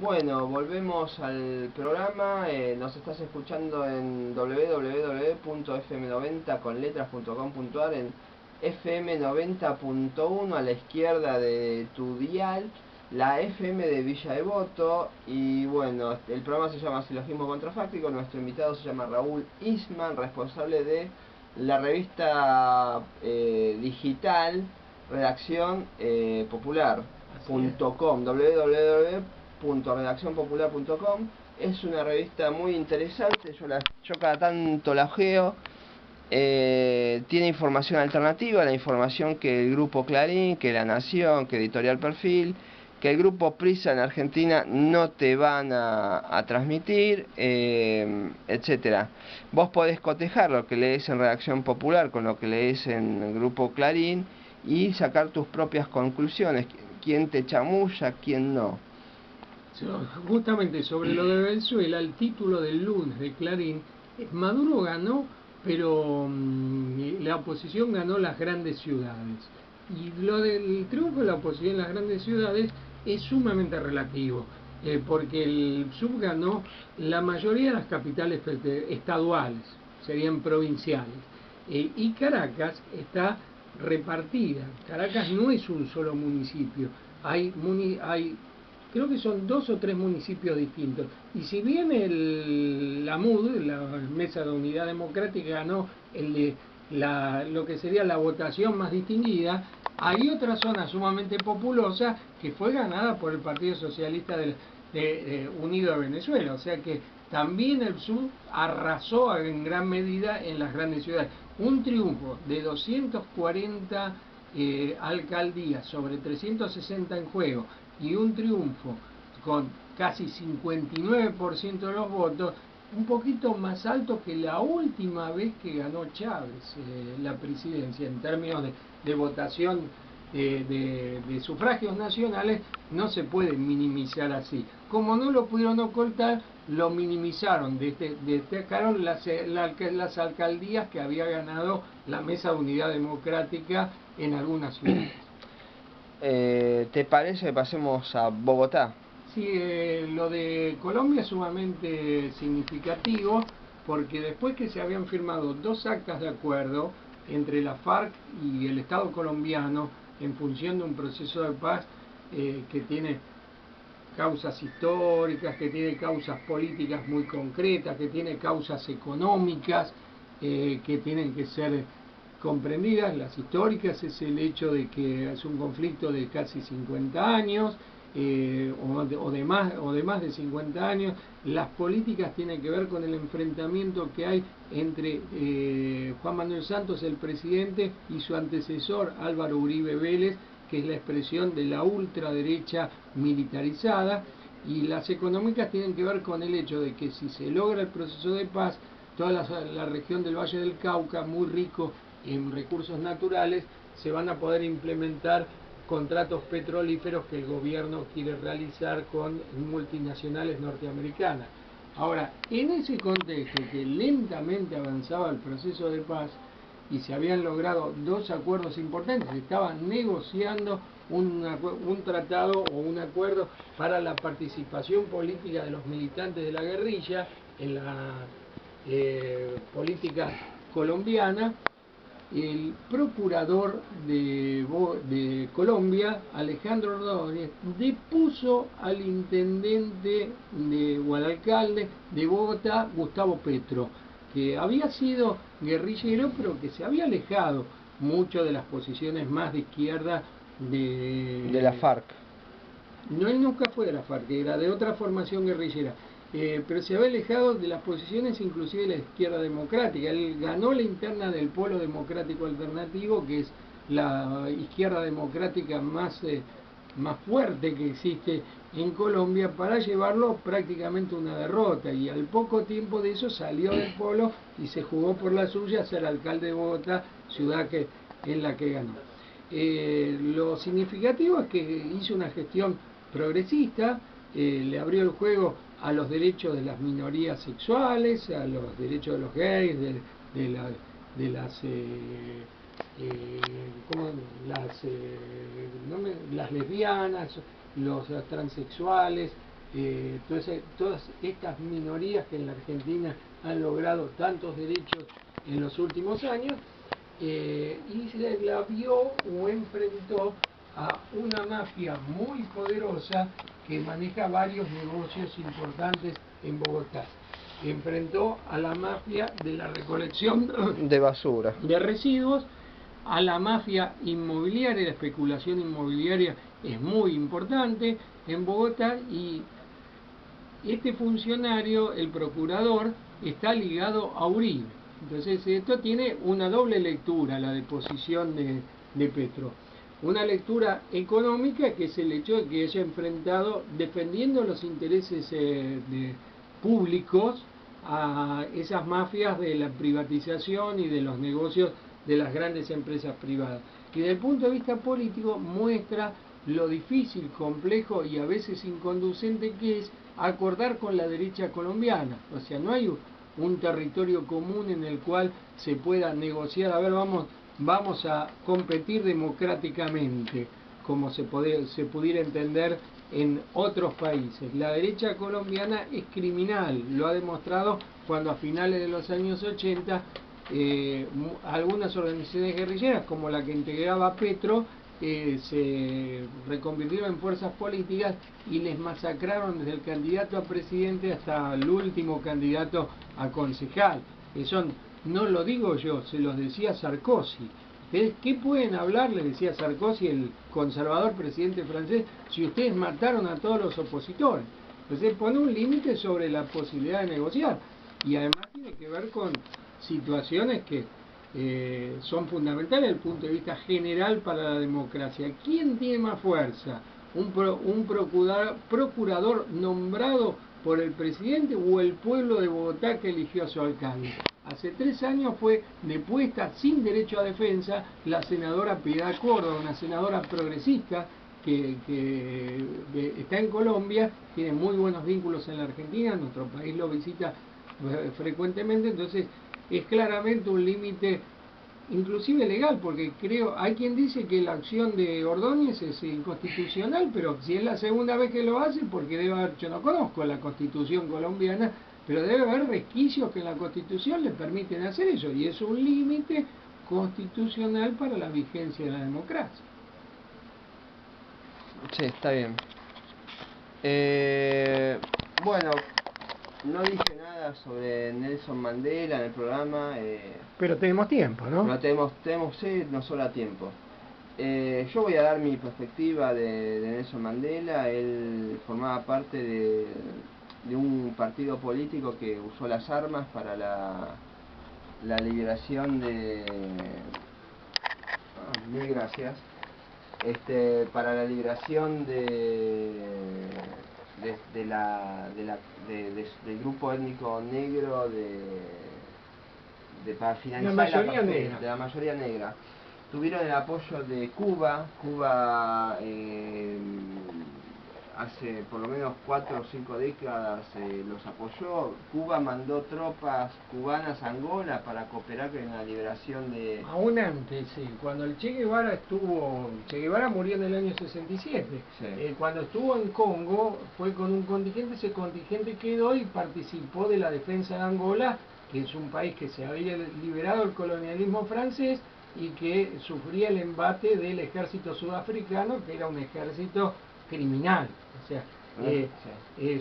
Bueno, volvemos al programa. Nos estás escuchando en www.fm90conletras.com.ar, en FM90.1 a la izquierda de tu dial, la FM de Villa Devoto. Y bueno, el programa se llama Silogismo Contrafáctico. Nuestro invitado se llama Raúl Isman, responsable de la revista digital Redacción Popular.com, www.redaccionpopular.com. Es una revista muy interesante, yo cada tanto la ojeo. Tiene información alternativa, la información que el grupo Clarín, que La Nación, que Editorial Perfil, que el grupo Prisa en Argentina no te van a transmitir, etcétera. Vos podés cotejar lo que lees en Redacción Popular con lo que lees en el grupo Clarín y sacar tus propias conclusiones. ¿Quién te chamulla, quién no? Justamente sobre lo de Venezuela, el título del lunes de Clarín es: Maduro ganó, pero la oposición ganó las grandes ciudades. Y lo del triunfo de la oposición en las grandes ciudades es sumamente relativo, porque el PSUV ganó la mayoría de las capitales estaduales, serían provinciales, y Caracas está repartida. Caracas no es un solo municipio, hay creo que son 2 o 3 municipios distintos. Y si bien la MUD, la Mesa de Unidad Democrática, ganó lo que sería la votación más distinguida, hay otra zona sumamente populosa que fue ganada por el Partido Socialista Unido de Venezuela. O sea que también el PSUV arrasó en gran medida en las grandes ciudades. Un triunfo de 240 alcaldías sobre 360 en juego, y un triunfo con casi 59% de los votos, un poquito más alto que la última vez que ganó Chávez la presidencia en términos de votación de sufragios nacionales. No se puede minimizar así. Como no lo pudieron ocultar, lo minimizaron, destacaron las alcaldías que había ganado la Mesa de Unidad Democrática en algunas ciudades. ¿Te parece que pasemos a Bogotá? Sí, lo de Colombia es sumamente significativo, porque después que se habían firmado 2 actas de acuerdo entre la FARC y el Estado colombiano en función de un proceso de paz que tiene causas históricas, que tiene causas políticas muy concretas, que tiene causas económicas que tienen que ser comprendidas. Las históricas es el hecho de que es un conflicto de casi 50 años, o de más de 50 años. Las políticas tienen que ver con el enfrentamiento que hay entre Juan Manuel Santos, el presidente, y su antecesor Álvaro Uribe Vélez, que es la expresión de la ultraderecha militarizada. Y las económicas tienen que ver con el hecho de que si se logra el proceso de paz, toda la región del Valle del Cauca, muy rico en recursos naturales, se van a poder implementar contratos petrolíferos que el gobierno quiere realizar con multinacionales norteamericanas. Ahora, en ese contexto que lentamente avanzaba el proceso de paz y se habían logrado 2 acuerdos importantes, se estaban negociando un tratado o un acuerdo para la participación política de los militantes de la guerrilla en la política colombiana. El procurador de Colombia, Alejandro Ordóñez, depuso al intendente o al alcalde de Bogotá, Gustavo Petro, que había sido guerrillero, pero que se había alejado mucho de las posiciones más de izquierda de la FARC. No, él nunca fue de la FARC, era de otra formación guerrillera. Pero se había alejado de las posiciones inclusive de la izquierda democrática. Él ganó la interna del Polo Democrático Alternativo, que es la izquierda democrática más fuerte que existe en Colombia, para llevarlo prácticamente a una derrota, y al poco tiempo de eso salió del Polo y se jugó por la suya, ser alcalde de Bogotá, ciudad en la que ganó. Lo significativo es que hizo una gestión progresista, le abrió el juego a los derechos de las minorías sexuales, a los derechos de los gays, las lesbianas, los transexuales, todas estas minorías que en la Argentina han logrado tantos derechos en los últimos años, y se la vio o enfrentó a una mafia muy poderosa que maneja varios negocios importantes en Bogotá. Enfrentó a la mafia de la recolección de basura, de residuos, a la mafia inmobiliaria. La especulación inmobiliaria es muy importante en Bogotá, y este funcionario, el procurador, está ligado a Uribe. Entonces esto tiene una doble lectura, la deposición de Petro. Una lectura económica, que es el hecho de que haya enfrentado, defendiendo los intereses públicos, a esas mafias de la privatización y de los negocios de las grandes empresas privadas. Y desde el punto de vista político muestra lo difícil, complejo y a veces inconducente que es acordar con la derecha colombiana. O sea, no hay un territorio común en el cual se pueda negociar, a ver, vamos a competir democráticamente, como se pudiera entender en otros países. La derecha colombiana es criminal, lo ha demostrado cuando a finales de los años 80 algunas organizaciones guerrilleras, como la que integraba Petro, se reconvirtieron en fuerzas políticas y les masacraron desde el candidato a presidente hasta el último candidato a concejal. Eso no lo digo yo, se los decía Sarkozy. ¿Ustedes qué pueden hablar? Le decía Sarkozy, el conservador presidente francés, si ustedes mataron a todos los opositores. Entonces pone un límite sobre la posibilidad de negociar, y además tiene que ver con situaciones que son fundamentales desde el punto de vista general para la democracia. ¿Quién tiene más fuerza? ¿Un procurador nombrado por el presidente o el pueblo de Bogotá que eligió a su alcalde? Hace 3 años fue depuesta sin derecho a defensa la senadora Piedad Córdoba, una senadora progresista que está en Colombia, tiene muy buenos vínculos en la Argentina, nuestro país lo visita frecuentemente. Entonces es claramente un límite inclusive legal, porque hay quien dice que la acción de Ordóñez es inconstitucional, pero si es la segunda vez que lo hace, porque debe haber, yo no conozco la Constitución colombiana, pero debe haber resquicios que en la Constitución le permiten hacer eso, y es un límite constitucional para la vigencia de la democracia. Sí, está bien. Bueno, no dije nada sobre Nelson Mandela en el programa. Pero tenemos tiempo, ¿no? No tenemos sí, no sobra tiempo. Yo voy a dar mi perspectiva de Nelson Mandela. Él formaba parte de un partido político que usó las armas para la liberación de... mil gracias. Para la liberación del grupo étnico negro, para finalizar de la mayoría negra. Tuvieron el apoyo de Cuba. Hace por lo menos 4 o 5 décadas los apoyó. Cuba mandó tropas cubanas a Angola para cooperar en la liberación de... Aún antes, sí, cuando el Che Guevara murió en el año 67, sí. Cuando estuvo en Congo fue con un contingente, ese contingente quedó y participó de la defensa de Angola, que es un país que se había liberado del colonialismo francés y que sufría el embate del ejército sudafricano, que era un ejército criminal. O sea,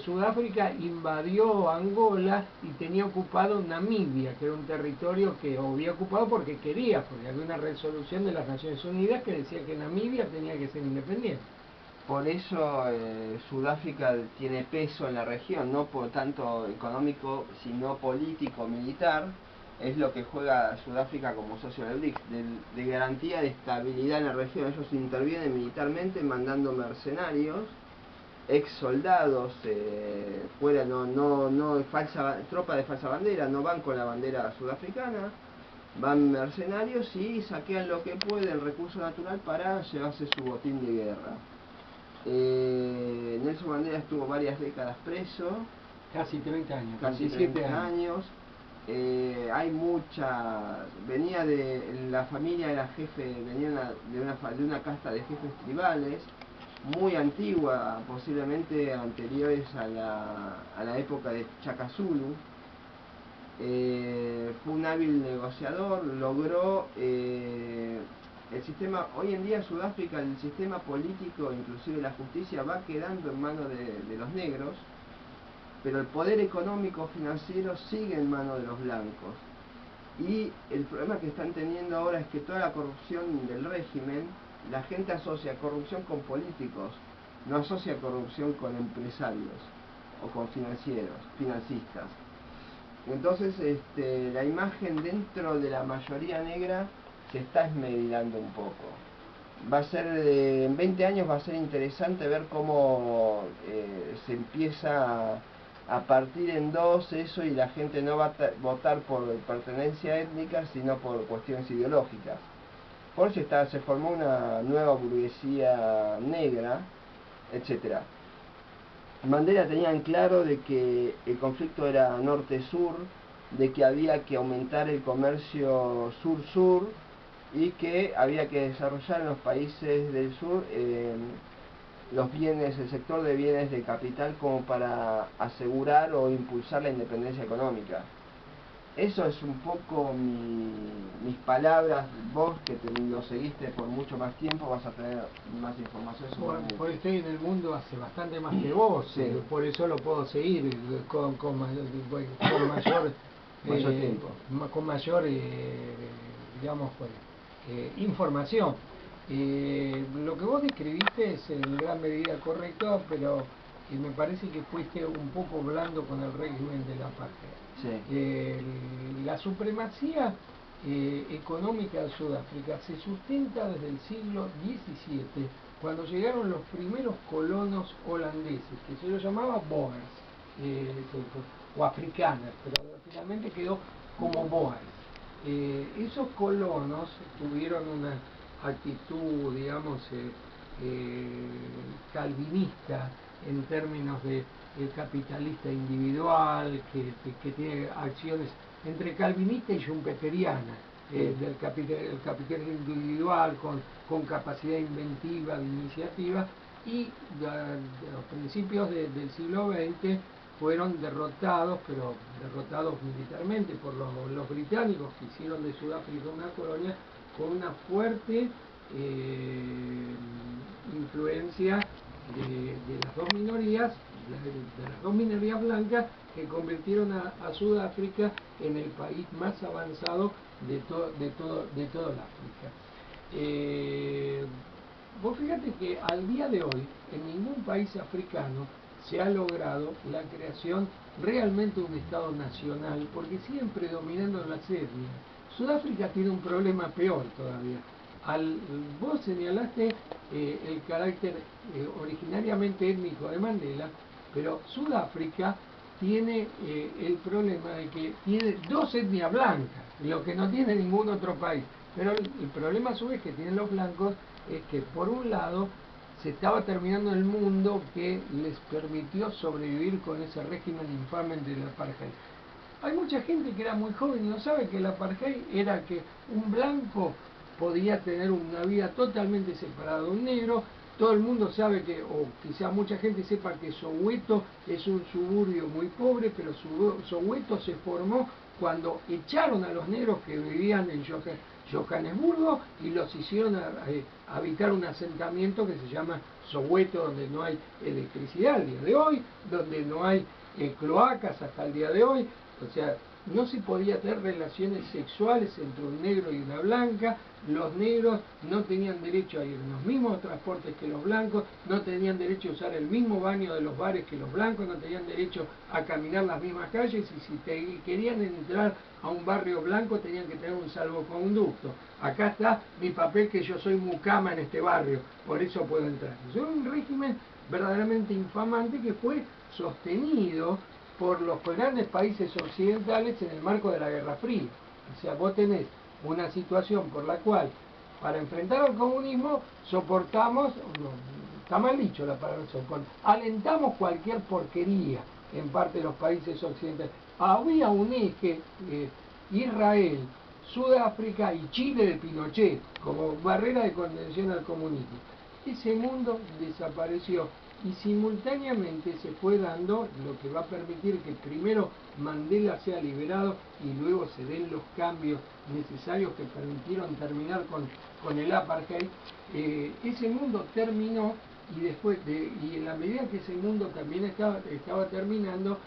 Sudáfrica invadió Angola y tenía ocupado Namibia, que era un territorio que había ocupado porque quería, porque había una resolución de las Naciones Unidas que decía que Namibia tenía que ser independiente. Por eso Sudáfrica tiene peso en la región, no por tanto económico, sino político, militar. Es lo que juega Sudáfrica como socio del BRICS, de garantía de estabilidad en la región. Ellos intervienen militarmente mandando mercenarios, ex soldados, fuera, tropa de falsa bandera, no van con la bandera sudafricana, van mercenarios y saquean lo que puede, el recurso natural, para llevarse su botín de guerra. Nelson Mandela estuvo varias décadas preso. Casi 30 años. Casi 30 años. Venía de la familia, era jefe, venía de una casta de jefes tribales. muy antigua, posiblemente anteriores a la época de Shaka Zulu. Fue un hábil negociador, logró el sistema. Hoy en día Sudáfrica, el sistema político, inclusive la justicia, va quedando en manos de los negros, pero el poder económico financiero sigue en manos de los blancos. Y el problema que están teniendo ahora es que toda la corrupción del régimen, la gente asocia corrupción con políticos, no asocia corrupción con empresarios o con financistas. Entonces la imagen dentro de la mayoría negra se está esmerilando un poco. Va a ser, en 20 años va a ser interesante ver cómo se empieza a partir en dos eso, y la gente no va a votar por pertenencia étnica, sino por cuestiones ideológicas. Por eso se formó una nueva burguesía negra, etcétera. Mandela tenía en claro de que el conflicto era norte-sur, de que había que aumentar el comercio sur-sur y que había que desarrollar en los países del sur los bienes, el sector de bienes de capital, como para asegurar o impulsar la independencia económica. Eso es un poco mis palabras. Vos que lo seguiste por mucho más tiempo vas a tener más información sobre bueno, pues estoy en el mundo hace bastante más que vos, sí. Por eso lo puedo seguir con mayor tiempo. Con mayor digamos información. Lo que vos describiste es en gran medida correcto, pero me parece que fuiste un poco blando con el régimen de la apartheid. Sí. La supremacía económica de Sudáfrica se sustenta desde el siglo XVII, cuando llegaron los primeros colonos holandeses, que se los llamaba Boers, o africanos, pero finalmente quedó como Boers. Esos colonos tuvieron una actitud, digamos, calvinista en términos de el capitalista individual, que tiene acciones entre calvinista y schumpeteriana, del capitalismo individual con capacidad inventiva, de iniciativa, y de los principios del siglo XX fueron derrotados, pero derrotados militarmente por los británicos, que hicieron de Sudáfrica una colonia con una fuerte influencia de las dos minorías, de las dos minorías blancas, que convirtieron a Sudáfrica en el país más avanzado de toda la África. Vos fíjate que al día de hoy en ningún país africano se ha logrado la creación realmente de un Estado nacional, porque siguen predominando las etnias. Sudáfrica tiene un problema peor todavía. Vos señalaste el carácter originariamente étnico de Mandela, pero Sudáfrica tiene el problema de que tiene dos etnias blancas, lo que no tiene ningún otro país. Pero el problema a su vez que tienen los blancos es que, por un lado, se estaba terminando el mundo que les permitió sobrevivir con ese régimen infame del apartheid. Hay mucha gente que era muy joven y no sabe que el apartheid era que un blanco podía tener una vida totalmente separada de un negro. Todo el mundo sabe que, o quizá mucha gente sepa, que Soweto es un suburbio muy pobre, pero Soweto se formó cuando echaron a los negros que vivían en Johannesburgo y los hicieron habitar un asentamiento que se llama Soweto, donde no hay electricidad al día de hoy, donde no hay cloacas hasta el día de hoy. O sea, no se podía tener relaciones sexuales entre un negro y una blanca. Los negros no tenían derecho a ir en los mismos transportes que los blancos, no tenían derecho a usar el mismo baño de los bares que los blancos, no tenían derecho a caminar las mismas calles, y si querían entrar a un barrio blanco tenían que tener un salvoconducto. Acá está mi papel que yo soy mucama en este barrio, por eso puedo entrar. Es un régimen verdaderamente infamante que fue sostenido por los grandes países occidentales en el marco de la Guerra Fría. O sea, vos tenés una situación por la cual, para enfrentar al comunismo, soportamos, no, está mal dicho la palabra soportar, alentamos cualquier porquería en parte de los países occidentales. Había un eje, Israel, Sudáfrica y Chile de Pinochet, como barrera de contención al comunismo. ese mundo desapareció y simultáneamente se fue dando lo que va a permitir que primero Mandela sea liberado y luego se den los cambios necesarios que permitieron terminar con el apartheid. Ese mundo terminó y y en la medida que ese mundo también estaba terminando,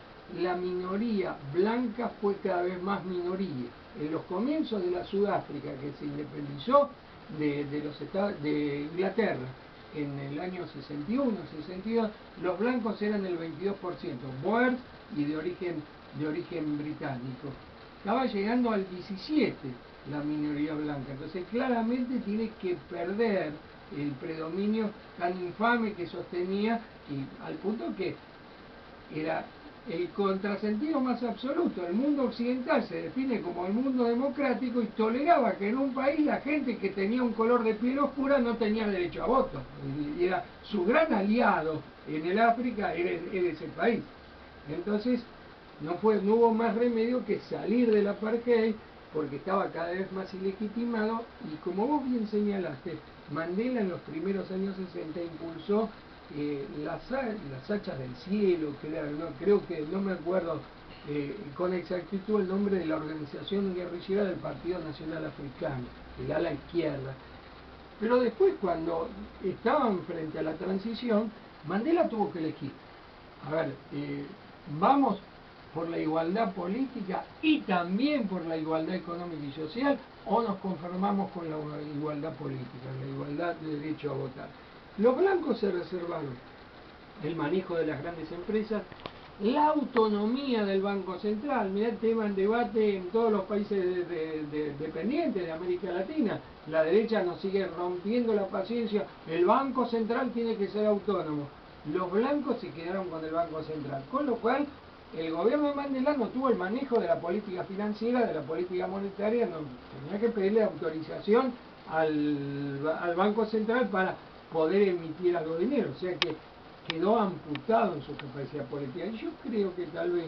la minoría blanca fue cada vez más minoría. En los comienzos de la Sudáfrica, que se independizó de Inglaterra en el año 61, 62, los blancos eran el 22%, Boers y de origen británico. Estaba llegando al 17% la minoría blanca, entonces claramente tiene que perder el predominio tan infame que sostenía, y al punto que era el contrasentido más absoluto. El mundo occidental se define como el mundo democrático y toleraba que en un país la gente que tenía un color de piel oscura no tenía derecho a voto. Y era su gran aliado en el África, era ese país. Entonces no hubo más remedio que salir del apartheid, porque estaba cada vez más ilegitimado, y como vos bien señalaste, Mandela en los primeros años 60 impulsó las hachas del cielo, creo que no me acuerdo con exactitud el nombre de la organización guerrillera del Partido Nacional Africano, el ala izquierda. Pero después, cuando estaban frente a la transición, Mandela tuvo que elegir. A ver, vamos por la igualdad política y también por la igualdad económica y social, o nos conformamos con la igualdad política, la igualdad de derecho a votar. Los blancos se reservaron el manejo de las grandes empresas, la autonomía del Banco Central. Mirá el tema en debate en todos los países dependientes de América Latina. La derecha nos sigue rompiendo la paciencia, el Banco Central tiene que ser autónomo. Los blancos se quedaron con el Banco Central, con lo cual el gobierno de Mandela no tuvo el manejo de la política financiera, de la política monetaria, no, tenía que pedirle autorización al Banco Central para poder emitir algo de dinero, o sea que quedó amputado en su capacidad política. Y yo creo que tal vez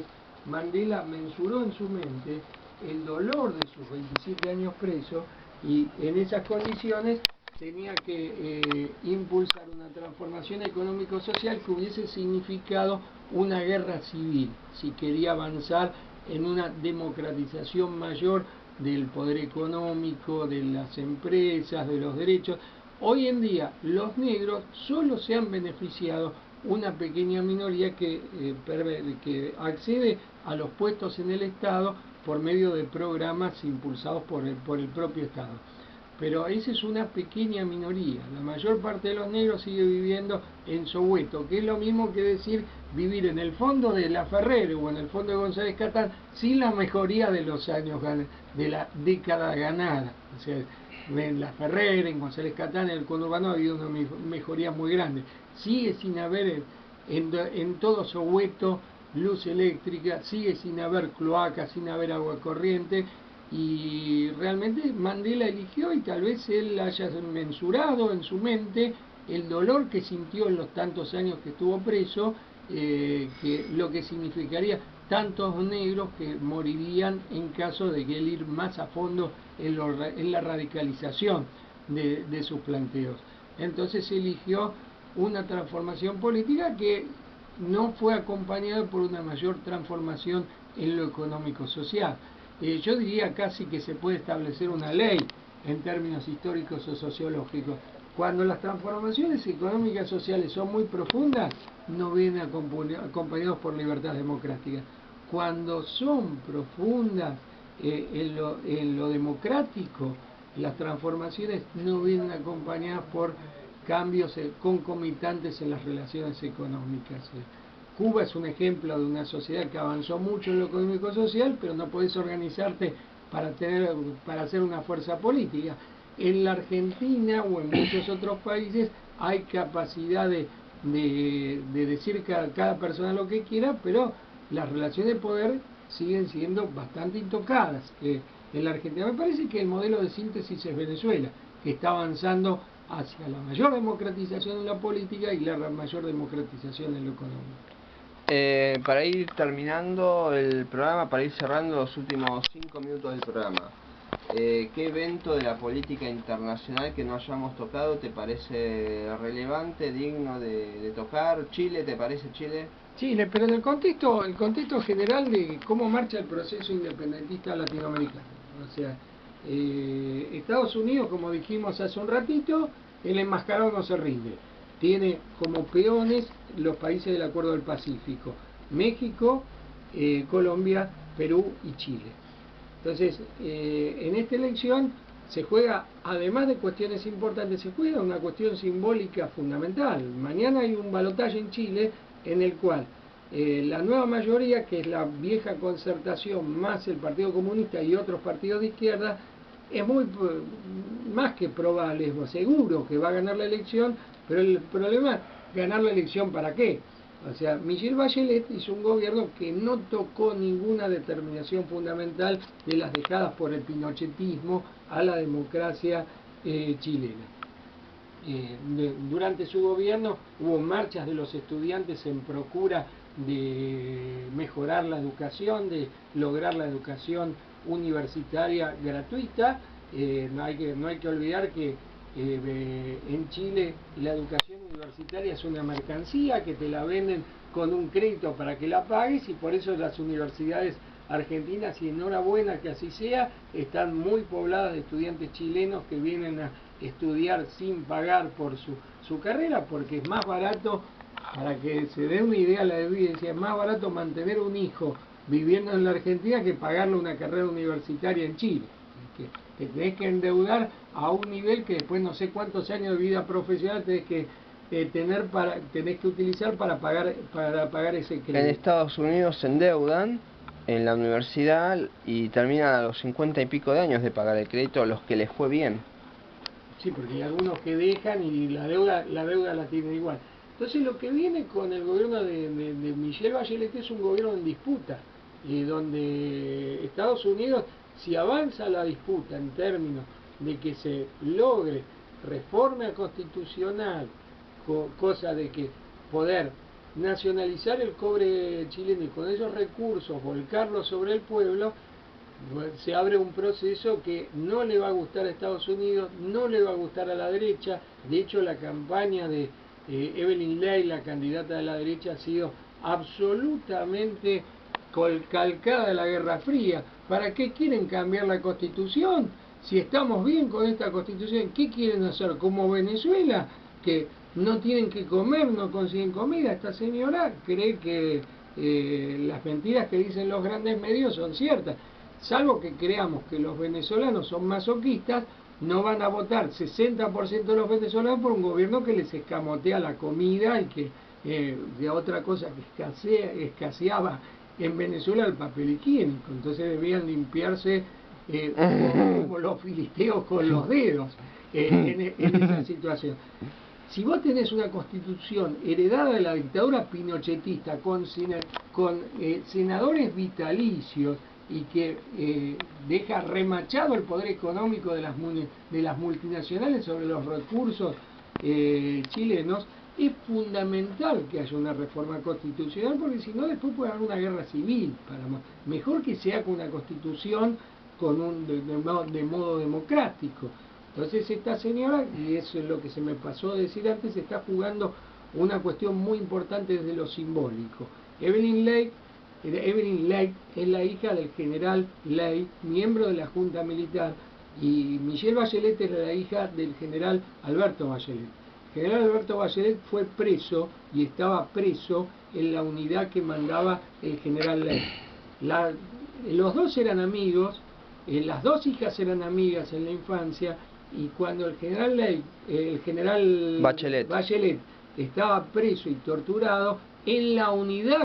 Mandela mensuró en su mente el dolor de sus 27 años preso, y en esas condiciones tenía que impulsar una transformación económico-social que hubiese significado una guerra civil, si quería avanzar en una democratización mayor del poder económico, de las empresas, de los derechos. Hoy en día los negros solo se han beneficiado una pequeña minoría que accede a los puestos en el Estado por medio de programas impulsados por el propio Estado. Pero esa es una pequeña minoría. La mayor parte de los negros sigue viviendo en Soweto, que es lo mismo que decir vivir en el fondo de La Ferrere o en el fondo de González Catán sin la mejoría de los años de la década ganada. O sea, en La Ferrere, en González Catán, en el conurbano ha habido una mejoría muy grande. Sigue sin haber en todo Soweto luz eléctrica, sigue sin haber cloacas, sin haber agua corriente, y realmente Mandela eligió, y tal vez él haya mensurado en su mente el dolor que sintió en los tantos años que estuvo preso, que lo que significaría tantos negros que morirían en caso de que él ir más a fondo en la radicalización de sus planteos. Entonces eligió una transformación política que no fue acompañada por una mayor transformación en lo económico-social. Yo diría casi que se puede establecer una ley en términos históricos o sociológicos. Cuando las transformaciones económicas y sociales son muy profundas, no vienen acompañados por libertad democrática. Cuando son profundas en lo democrático, las transformaciones no vienen acompañadas por cambios concomitantes en las relaciones económicas. Cuba es un ejemplo de una sociedad que avanzó mucho en lo económico-social, pero no podés organizarte para hacer una fuerza política. En la Argentina o en muchos otros países hay capacidad de decir cada persona lo que quiera, pero las relaciones de poder siguen siendo bastante intocadas. En la Argentina me parece que el modelo de síntesis es Venezuela, que está avanzando hacia la mayor democratización en la política y la mayor democratización en lo económico. Para ir terminando el programa, para ir cerrando los últimos 5 minutos del programa, ¿qué evento de la política internacional que no hayamos tocado te parece relevante, digno de tocar? ¿Chile, te parece Chile? Chile, pero en el contexto general de cómo marcha el proceso independentista latinoamericano. O sea, Estados Unidos, como dijimos hace un ratito, el enmascarado no se rinde. Tiene como peones los países del Acuerdo del Pacífico: México, Colombia, Perú y Chile. Entonces, en esta elección se juega, además de cuestiones importantes, se juega una cuestión simbólica fundamental. Mañana hay un balotaje en Chile en el cual la nueva mayoría, que es la vieja Concertación más el Partido Comunista y otros partidos de izquierda, es muy más que probable, es seguro que va a ganar la elección, pero el problema es ganar la elección ¿para qué? O sea, Michelle Bachelet hizo un gobierno que no tocó ninguna determinación fundamental de las dejadas por el pinochetismo a la democracia chilena. Durante su gobierno hubo marchas de los estudiantes en procura de mejorar la educación, de lograr la educación universitaria gratuita. No hay que olvidar que en Chile la educación universitaria es una mercancía que te la venden con un crédito para que la pagues, y por eso las universidades argentinas, y enhorabuena que así sea, están muy pobladas de estudiantes chilenos que vienen a estudiar sin pagar por su carrera, porque es más barato, para que se dé una idea a la evidencia, es más barato mantener un hijo viviendo en la Argentina que pagarle una carrera universitaria en Chile. Te tenés que endeudar a un nivel que después no sé cuántos años de vida profesional tenés que tenés que utilizar para pagar ese crédito. En Estados Unidos se endeudan en la universidad y terminan a los 50 y pico de años de pagar el crédito a los que les fue bien. Sí, porque hay algunos que dejan y la deuda la tienen igual. Entonces lo que viene con el gobierno de Michelle Bachelet es un gobierno en disputa, donde Estados Unidos, si avanza la disputa en términos de que se logre reforma constitucional, cosa de que poder nacionalizar el cobre chileno y con esos recursos volcarlo sobre el pueblo, se abre un proceso que no le va a gustar a Estados Unidos, no le va a gustar a la derecha. De hecho, la campaña de Evelyn Ley, la candidata de la derecha, ha sido absolutamente calcada de la Guerra Fría. ¿Para qué quieren cambiar la Constitución? Si estamos bien con esta Constitución, ¿qué quieren hacer? Como Venezuela, que no tienen que comer, no consiguen comida. Esta señora cree que las mentiras que dicen los grandes medios son ciertas. Salvo que creamos que los venezolanos son masoquistas, no van a votar 60% de los venezolanos por un gobierno que les escamotea la comida y que de otra cosa que escaseaba en Venezuela, el papel higiénico. Entonces debían limpiarse como los filisteos con los dedos en esa situación. Si vos tenés una constitución heredada de la dictadura pinochetista con senadores vitalicios y que deja remachado el poder económico de las multinacionales sobre los recursos chilenos, es fundamental que haya una reforma constitucional, porque si no después puede haber una guerra civil. Mejor que sea con una constitución de modo democrático. Entonces esta señora, y eso es lo que se me pasó a decir antes, está jugando una cuestión muy importante desde lo simbólico. Evelyn Ley es la hija del general Ley, miembro de la Junta Militar, y Michelle Bachelet es la hija del general Alberto Bachelet. El general Alberto Bachelet fue preso y estaba preso en la unidad que mandaba el general Ley. Los dos eran amigos, las dos hijas eran amigas en la infancia, y cuando el general Bachelet estaba preso y torturado, en la unidad